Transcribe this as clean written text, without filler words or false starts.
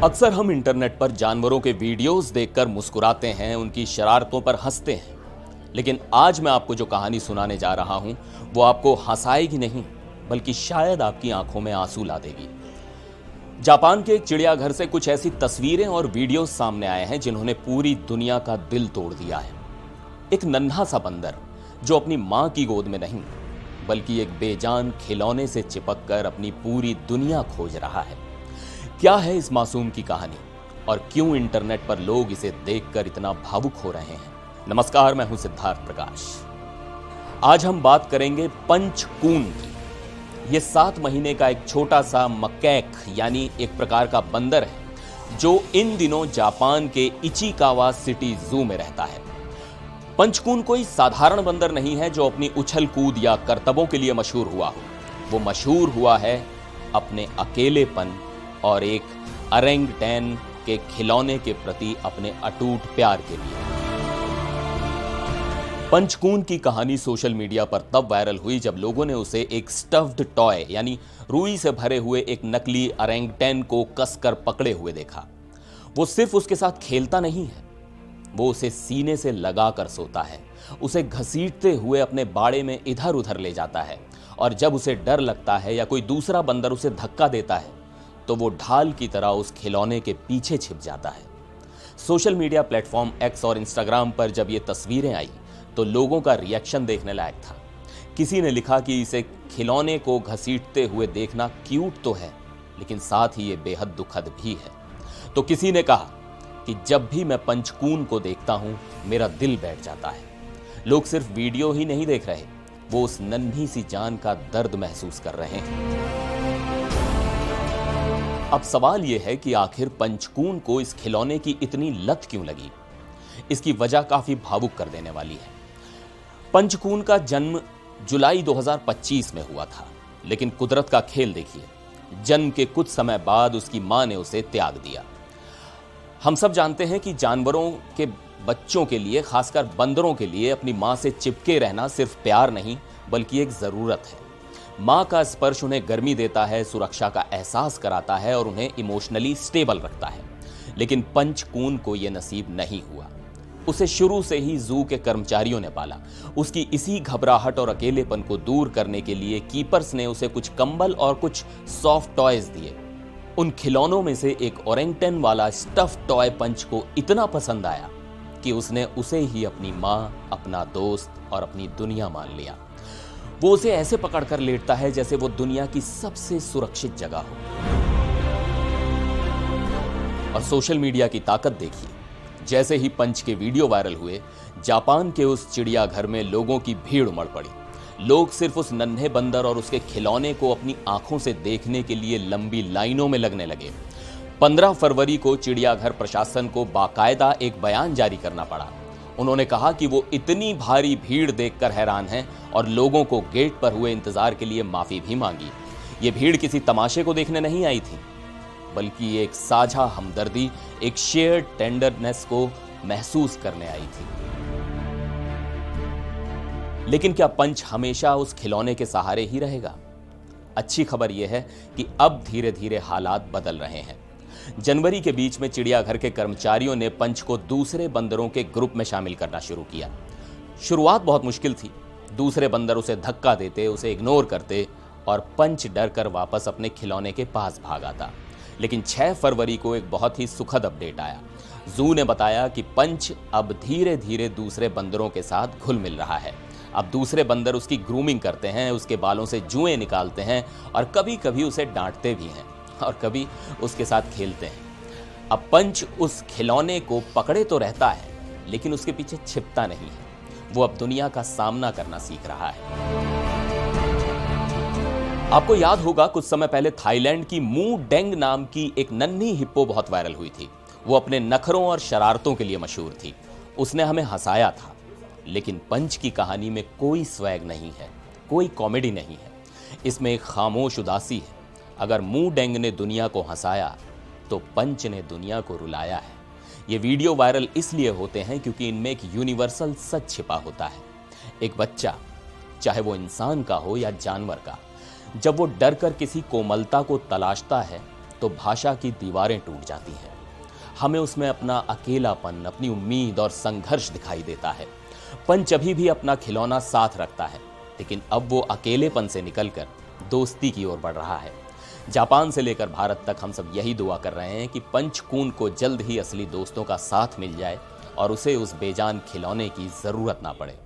अक्सर हम इंटरनेट पर जानवरों के वीडियोस देखकर मुस्कुराते हैं, उनकी शरारतों पर हंसते हैं। लेकिन आज मैं आपको जो कहानी सुनाने जा रहा हूं, वो आपको हंसाएगी नहीं, बल्कि शायद आपकी आंखों में आंसू ला देगी। जापान के एक चिड़ियाघर से कुछ ऐसी तस्वीरें और वीडियोस सामने आए हैं जिन्होंने पूरी दुनिया का दिल तोड़ दिया है। एक नन्हा सा बंदर जो अपनी मां की गोद में नहीं, बल्कि एक बेजान खिलौने से चिपक कर अपनी पूरी दुनिया खोज रहा है। क्या है इस मासूम की कहानी और क्यों इंटरनेट पर लोग इसे देखकर इतना भावुक हो रहे हैं? नमस्कार, मैं हूं सिद्धार्थ प्रकाश। आज हम बात करेंगे पंचकून की। ये 7 महीने का एक छोटा सा मकैक यानी एक प्रकार का बंदर है जो इन दिनों जापान के इचिकावा सिटी जू में रहता है। पंचकून कोई साधारण बंदर नहीं है जो अपनी उछल कूद या करतबों के लिए मशहूर हुआ हो। वो मशहूर हुआ है अपने अकेलेपन और एक ओरंगुटैन के खिलौने के प्रति अपने अटूट प्यार के लिए। पंचकून की कहानी सोशल मीडिया पर तब वायरल हुई जब लोगों ने उसे एक स्टफ्ड टॉय यानी रुई से भरे हुए एक नकली ओरंगुटैन को कसकर पकड़े हुए देखा। वो सिर्फ उसके साथ खेलता नहीं है, वो उसे सीने से लगाकर सोता है, उसे घसीटते हुए अपने बाड़े में इधर उधर ले जाता है, और जब उसे डर लगता है या कोई दूसरा बंदर उसे धक्का देता है तो वो ढाल की तरह उस खिलौने के पीछे छिप जाता है। सोशल मीडिया प्लेटफॉर्म एक्स और इंस्टाग्राम पर जब ये तस्वीरें आई तो लोगों का रिएक्शन देखने लायक था। किसी ने लिखा कि इसे खिलौने को घसीटते हुए देखना क्यूट तो है, लेकिन साथ ही ये बेहद दुखद भी है। तो किसी ने कहा कि जब भी मैं पंचकून को देखता हूं मेरा दिल बैठ जाता है। लोग सिर्फ वीडियो ही नहीं देख रहे, वो उस नन्ही सी जान का दर्द महसूस कर रहे हैं। अब सवाल यह है कि आखिर पंचकून को इस खिलौने की इतनी लत क्यों लगी? इसकी वजह काफी भावुक कर देने वाली है। पंचकून का जन्म जुलाई 2025 में हुआ था, लेकिन कुदरत का खेल देखिए, जन्म के कुछ समय बाद उसकी मां ने उसे त्याग दिया। हम सब जानते हैं कि जानवरों के बच्चों के लिए, खासकर बंदरों के लिए, अपनी मां से चिपके रहना सिर्फ प्यार नहीं बल्कि एक जरूरत है। मां का स्पर्श उन्हें गर्मी देता है, सुरक्षा का एहसास कराता है और उन्हें इमोशनली स्टेबल रखता है। लेकिन पंचकून को यह नसीब नहीं हुआ। उसे शुरू से ही जू के कर्मचारियों ने पाला। उसकी इसी घबराहट और अकेलेपन को दूर करने के लिए कीपर्स ने उसे कुछ कंबल और कुछ सॉफ्ट टॉयज दिए। उन खिलौनों में से एक ओरंगुटैन वाला स्टफ्ड टॉय पंच को इतना पसंद आया कि उसने उसे ही अपनी मां, अपना दोस्त और अपनी दुनिया मान लिया। वो उसे ऐसे पकड़कर लेटता है जैसे वो दुनिया की सबसे सुरक्षित जगह हो। और सोशल मीडिया की ताकत देखिए, जैसे ही पंच के वीडियो वायरल हुए, जापान के उस चिड़ियाघर में लोगों की भीड़ उमड़ पड़ी। लोग सिर्फ उस नन्हे बंदर और उसके खिलौने को अपनी आंखों से देखने के लिए लंबी लाइनों में लगने लगे। 15 फरवरी को चिड़ियाघर प्रशासन को बाकायदा एक बयान जारी करना पड़ा। उन्होंने कहा कि वो इतनी भारी भीड़ देखकर हैरान हैं और लोगों को गेट पर हुए इंतजार के लिए माफी भी मांगी। ये भीड़ किसी तमाशे को देखने नहीं आई थी, बल्कि एक साझा हमदर्दी, एक शेयर्ड टेंडरनेस को महसूस करने आई थी। लेकिन क्या पंच हमेशा उस खिलौने के सहारे ही रहेगा? अच्छी खबर यह है कि अब धीरे धीरे हालात बदल रहे हैं। जनवरी के बीच में चिड़ियाघर के कर्मचारियों ने पंच को दूसरे बंदरों के ग्रुप में शामिल करना शुरू किया। शुरुआत बहुत मुश्किल थी। दूसरे बंदर उसे धक्का देते, उसे इग्नोर करते और पंच डर कर वापस अपने खिलौने के पास भाग आता। लेकिन 6 फरवरी को एक बहुत ही सुखद अपडेट आया। जू ने बताया कि पंच अब धीरे धीरे दूसरे बंदरों के साथ घुल मिल रहा है। अब दूसरे बंदर उसकी ग्रूमिंग करते हैं, उसके बालों से जुएं निकालते हैं और कभी कभी उसे डांटते भी हैं और कभी उसके साथ खेलते हैं। अब पंच उस खिलौने को पकड़े तो रहता है, लेकिन उसके पीछे छिपता नहीं है। वो अब दुनिया का सामना करना सीख रहा है। आपको याद होगा, कुछ समय पहले थाईलैंड की मू डेंग नाम की एक नन्ही हिप्पो बहुत वायरल हुई थी। वो अपने नखरों और शरारतों के लिए मशहूर थी। उसने हमें हंसाया था। लेकिन पंच की कहानी में कोई स्वैग नहीं है, कोई कॉमेडी नहीं है। इसमें एक खामोश उदासी है। अगर मू डेंग ने दुनिया को हंसाया तो पंच ने दुनिया को रुलाया है। ये वीडियो वायरल इसलिए होते हैं क्योंकि इनमें एक यूनिवर्सल सच छिपा होता है। एक बच्चा, चाहे वो इंसान का हो या जानवर का, जब वो डर कर किसी कोमलता को तलाशता है तो भाषा की दीवारें टूट जाती हैं। हमें उसमें अपना अकेलापन, अपनी उम्मीद और संघर्ष दिखाई देता है। पंच अभी भी अपना खिलौना साथ रखता है, लेकिन अब वो अकेलेपन से निकलकर दोस्ती की ओर बढ़ रहा है। जापान से लेकर भारत तक हम सब यही दुआ कर रहे हैं कि पंचकून को जल्द ही असली दोस्तों का साथ मिल जाए और उसे उस बेजान खिलौने की ज़रूरत ना पड़े।